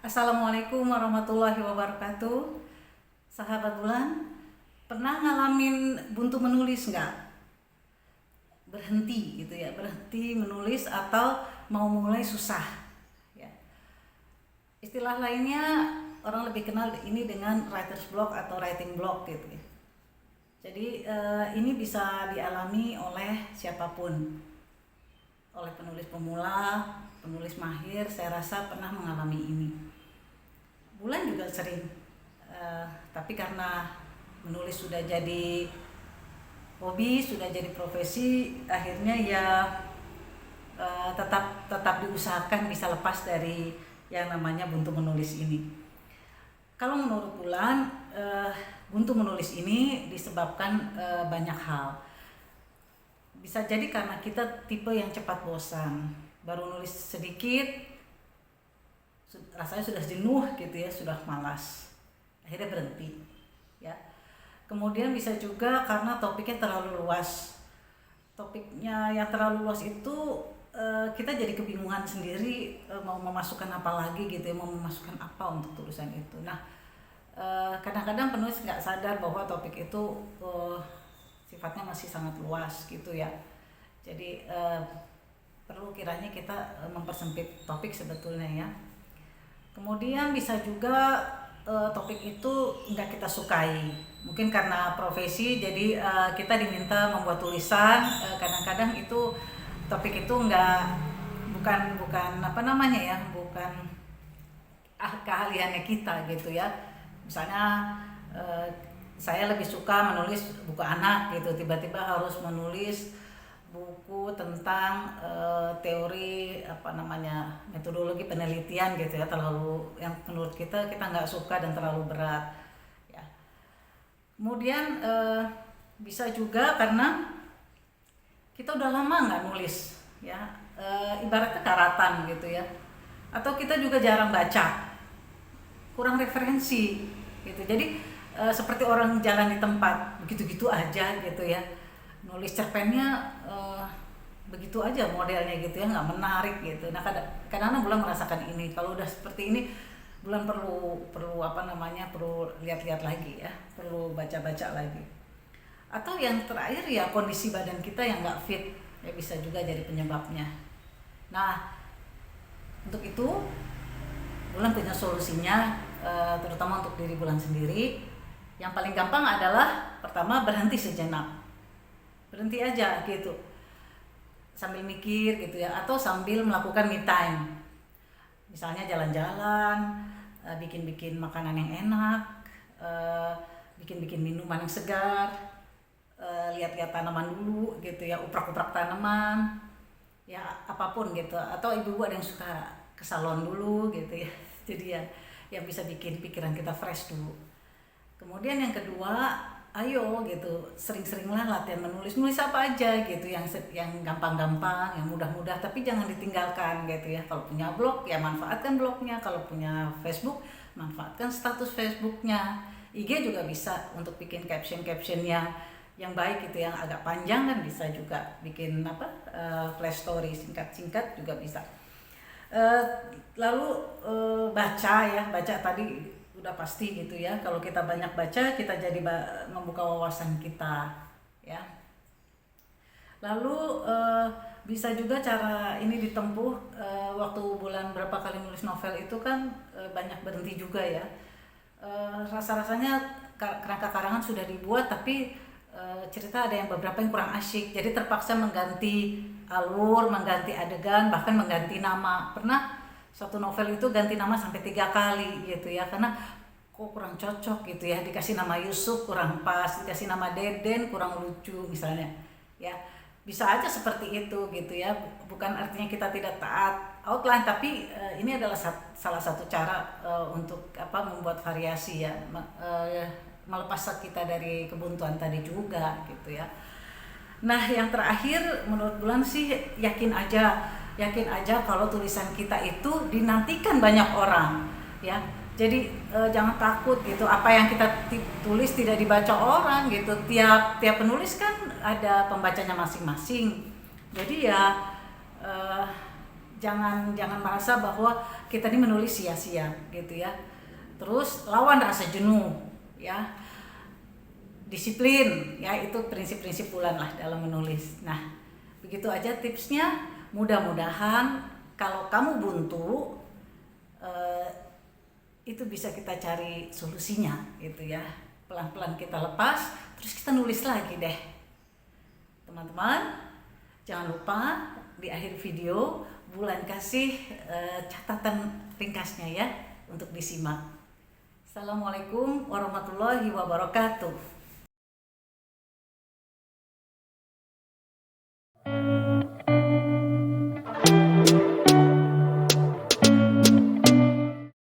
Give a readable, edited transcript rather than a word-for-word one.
Assalamualaikum warahmatullahi wabarakatuh. Sahabat Bulan, pernah ngalamin buntu menulis nggak? Berhenti gitu ya, berhenti menulis atau mau mulai susah ya. Istilah lainnya orang lebih kenal ini dengan writer's block atau writing block gitu ya. Jadi ini bisa dialami oleh siapapun, oleh penulis pemula, penulis mahir, saya rasa pernah mengalami ini. Bulan juga sering, tapi karena menulis sudah jadi hobi, sudah jadi profesi, akhirnya ya tetap diusahakan bisa lepas dari yang namanya buntu menulis ini. Kalau menurut Bulan, buntu menulis ini disebabkan banyak hal. Bisa jadi karena kita tipe yang cepat bosan, baru nulis sedikit rasanya sudah jenuh gitu ya, sudah malas, akhirnya berhenti ya. Kemudian bisa juga karena topiknya terlalu luas. Topiknya yang terlalu luas itu kita jadi kebingungan sendiri, mau memasukkan apa lagi gitu ya, mau memasukkan apa untuk tulisan itu. Nah, kadang-kadang penulis nggak sadar bahwa topik itu sifatnya masih sangat luas gitu ya. Jadi perlu kiranya kita mempersempit topik sebetulnya ya. Kemudian bisa juga topik itu nggak kita sukai, mungkin karena profesi, jadi kita diminta membuat tulisan, kadang-kadang itu topik itu bukan apa namanya ya, bukan keahliannya kita gitu ya. Misalnya saya lebih suka menulis buku anak gitu, tiba-tiba harus menulis buku tentang teori apa namanya, metodologi penelitian gitu ya, terlalu yang menurut kita nggak suka dan terlalu berat ya. Kemudian bisa juga karena kita udah lama nggak nulis ya, ibaratnya karatan gitu ya, atau kita juga jarang baca, kurang referensi gitu. Jadi seperti orang jalan di tempat, begitu-gitu aja gitu ya, nulis cerpennya begitu aja modelnya gitu ya, nggak menarik gitu. Nah, kadang-kadang Bulan merasakan ini. Kalau udah seperti ini, Bulan perlu apa namanya, perlu lihat-lihat lagi ya, perlu baca-baca lagi. Atau yang terakhir ya, kondisi badan kita yang nggak fit ya, bisa juga jadi penyebabnya. Nah, untuk itu Bulan punya solusinya, terutama untuk diri Bulan sendiri. Yang paling gampang adalah pertama, berhenti sejenak, berhenti aja gitu, sambil mikir gitu ya, atau sambil melakukan me time, misalnya jalan-jalan, bikin-bikin makanan yang enak, bikin-bikin minuman yang segar, lihat-lihat tanaman dulu gitu ya, uprak-uprak tanaman ya, apapun gitu. Atau ibu-ibu ada yang suka ke salon dulu gitu ya, jadi ya bisa bikin pikiran kita fresh dulu. Kemudian yang kedua, ayo gitu, sering-seringlah latihan nulis apa aja gitu, yang gampang-gampang, yang mudah-mudah, tapi jangan ditinggalkan gitu ya. Kalau punya blog ya manfaatkan blognya, kalau punya Facebook manfaatkan status Facebooknya, IG juga bisa untuk bikin caption-captionnya yang baik gitu, yang agak panjang kan bisa juga bikin apa, flash story singkat-singkat juga bisa. Lalu baca tadi udah pasti gitu ya, kalau kita banyak baca kita jadi membuka wawasan kita ya. Lalu bisa juga cara ini ditempuh, waktu Bulan berapa kali nulis novel itu kan banyak berhenti juga ya. Rasa-rasanya kerangka karangan sudah dibuat, tapi cerita ada yang beberapa yang kurang asyik, jadi terpaksa mengganti alur, mengganti adegan, bahkan mengganti nama. Pernah suatu novel itu ganti nama sampai 3 kali gitu ya, karena kok kurang cocok gitu ya, dikasih nama Yusuf kurang pas, dikasih nama Deden kurang lucu misalnya ya. Bisa aja seperti itu gitu ya, bukan artinya kita tidak taat outline, tapi ini adalah salah satu cara untuk apa, membuat variasi ya, melepas kita dari kebuntuan tadi juga gitu ya. Nah, yang terakhir menurut Bulan sih, yakin aja kalau tulisan kita itu dinantikan banyak orang ya. Jadi jangan takut gitu, apa yang kita tulis tidak dibaca orang gitu. Tiap penulis kan ada pembacanya masing-masing. Jadi ya jangan merasa bahwa kita ini menulis sia-sia gitu ya. Terus lawan rasa jenuh ya. Disiplin ya, itu prinsip-prinsip Wulan lah dalam menulis. Nah, begitu aja tipsnya. Mudah-mudahan kalau kamu buntu itu bisa kita cari solusinya gitu ya. Pelan-pelan kita lepas, terus kita nulis lagi deh. Teman-teman, jangan lupa di akhir video Wulan kasih catatan ringkasnya ya untuk disimak. Assalamualaikum warahmatullahi wabarakatuh.